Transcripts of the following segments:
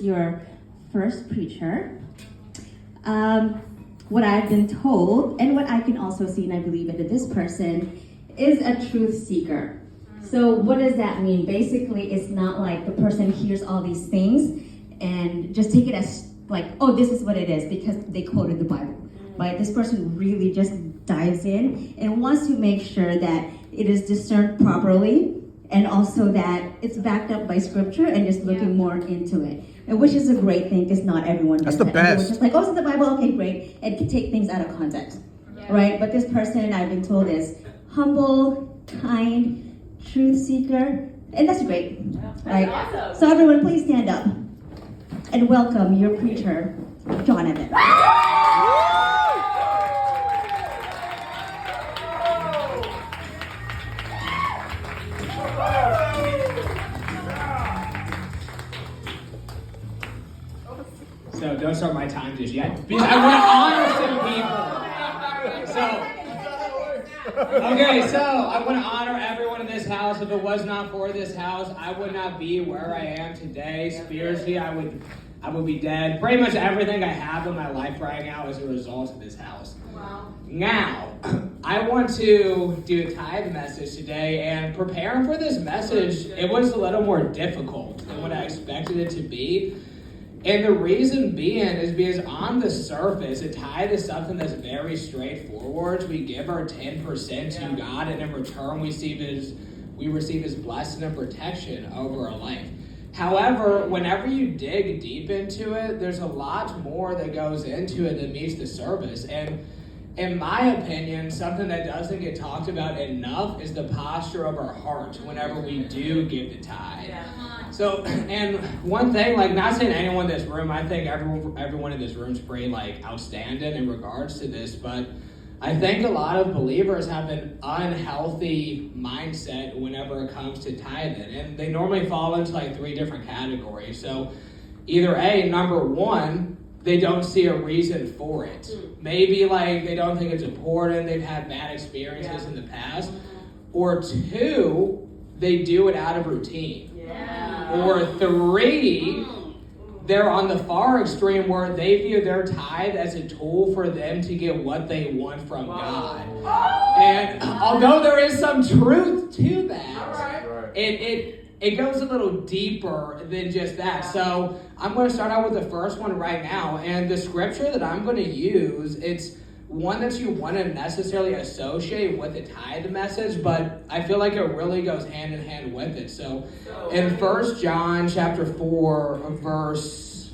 Your first preacher. What I've been told, and what I can also see, and I believe it, that this person is a truth seeker. So what does that mean? Basically, it's not like the person hears all these things and just take it as like, oh, this is what it is because they quoted the Bible. Right? This person really just dives in and wants to make sure that it is discerned properly and also that it's backed up by scripture and just looking more into it. And which is a great thing because not everyone does That's the that. best. Everyone's just like, oh, it's in the Bible, okay, great. And can take things out of context, right? But this person, I've been told, is humble, kind, truth seeker, and that's great, right? Awesome. So everyone, please stand up and welcome your preacher, John Evans. So don't start my time just yet, because I want to honor some people. So I want to honor everyone in this house. If it was not for this house, I would not be where I am today. Spiritually, I would be dead. Pretty much everything I have in my life right now is a result of this house. Wow. Now, I want to do a tithe message today, and preparing for this message, it was a little more difficult than what I expected it to be. And the reason being is because on the surface, a tithe is something that's very straightforward. We give our 10% to God, and in return, we receive His blessing and protection over our life. However, whenever you dig deep into it, there's a lot more that goes into it than meets the surface. And in my opinion, something that doesn't get talked about enough is the posture of our heart whenever we do give the tithe. So, and one thing, like, not saying anyone in this room, I think everyone in this room is pretty, like, outstanding in regards to this, but I think a lot of believers have an unhealthy mindset whenever it comes to tithing, and they normally fall into, like, 3 different categories. So, either A, number one, they don't see a reason for it. Maybe, like, they don't think it's important, they've had bad experiences in the past, or 2, they do it out of routine. Or 3, they're on the far extreme where they view their tithe as a tool for them to get what they want from God. And although there is some truth to that, it goes a little deeper than just that. So I'm going to start out with the first one right now. And the scripture that I'm going to use, it's one that you want to necessarily associate with the tithe message, but I feel like it really goes hand in hand with it. So in 1 John chapter 4, verse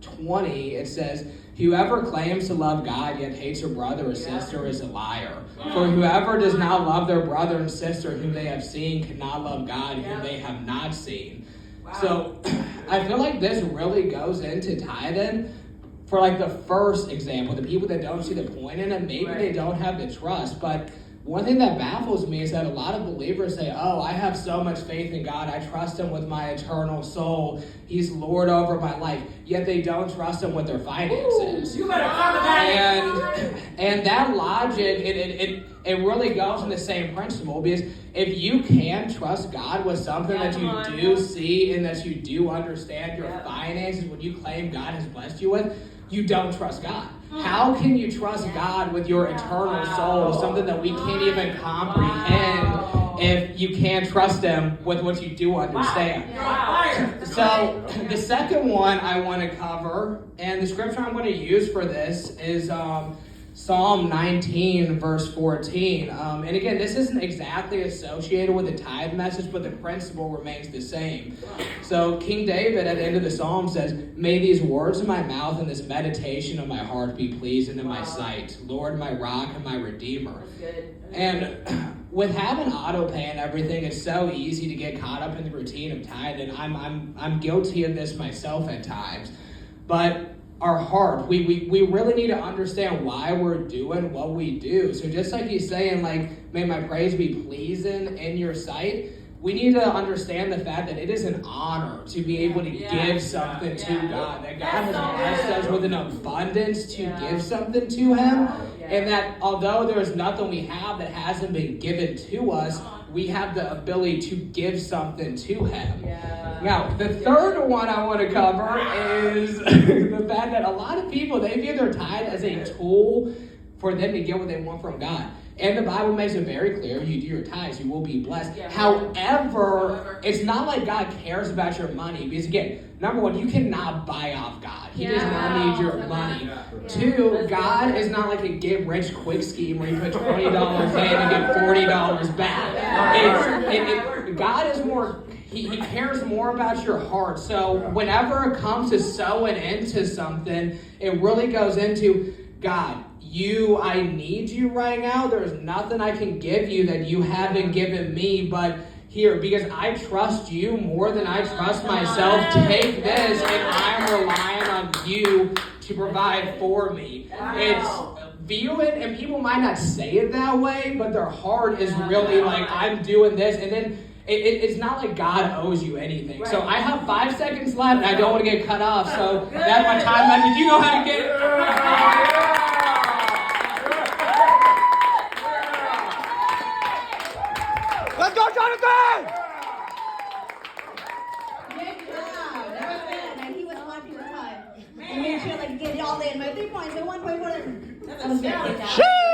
20, it says, "Whoever claims to love God yet hates her brother or sister is a liar. For whoever does not love their brother and sister whom they have seen cannot love God whom they have not seen." So I feel like this really goes into tithing. For like the first example, the people that don't see the point in it, maybe they don't have the trust. But one thing that baffles me is that a lot of believers say, oh, I have so much faith in God. I trust Him with my eternal soul. He's Lord over my life. Yet they don't trust Him with their finances. Ooh, you better come to that. And that logic, it really goes in the same principle. Because if you can trust God with something that you do see and that you do understand your finances, when you claim God has blessed you with, you don't trust God. How can you trust God with your eternal soul, something that we can't even comprehend, if you can't trust Him with what you do understand? So the second one I want to cover, and the scripture I'm going to use for this is Psalm 19, verse 14. And again, this isn't exactly associated with the tithe message, but the principle remains the same. So King David at the end of the Psalm says, "May these words of my mouth and this meditation of my heart be pleasing in my sight, Lord, my rock and my redeemer." And with having auto pay and everything, it's so easy to get caught up in the routine of tithing. I'm guilty of this myself at times. But our heart, we really need to understand why we're doing what we do. So just like he's saying, like, may my praise be pleasing in your sight, we need to understand the fact that it is an honor to be able to give something to God. That God has blessed us with an abundance to give something to Him. And that although there is nothing we have that hasn't been given to us, we have the ability to give something to him. Yeah. Now, the third one I want to cover is the fact that a lot of people, they view their tithe as a tool for them to get what they want from God. And the Bible makes it very clear, you do your tithes, you will be blessed. Yeah. However, it's not like God cares about your money. Because again, number one, you cannot buy off God. He does not need your money. Two, God is not like a get rich quick scheme where you put $20 in and get $40 back. God is more, he cares more about your heart. So whenever it comes to sowing into something, it really goes into, God, I need you right now. There's nothing I can give you that you haven't given me, but here, because I trust you more than I trust myself, take this, and I'm relying on you to provide for me. It's view it, and people might not say it that way, but their heart is really like, I'm doing this, and then it's not like God owes you anything. So I have 5 seconds left, and I don't want to get cut off, so that's my time message. You know how to get it. Let's go, Jonathan! Good job. That was good. And he was watching the time. And made sure like get it all in. My 3 points, my 1.4. That was good. Good job.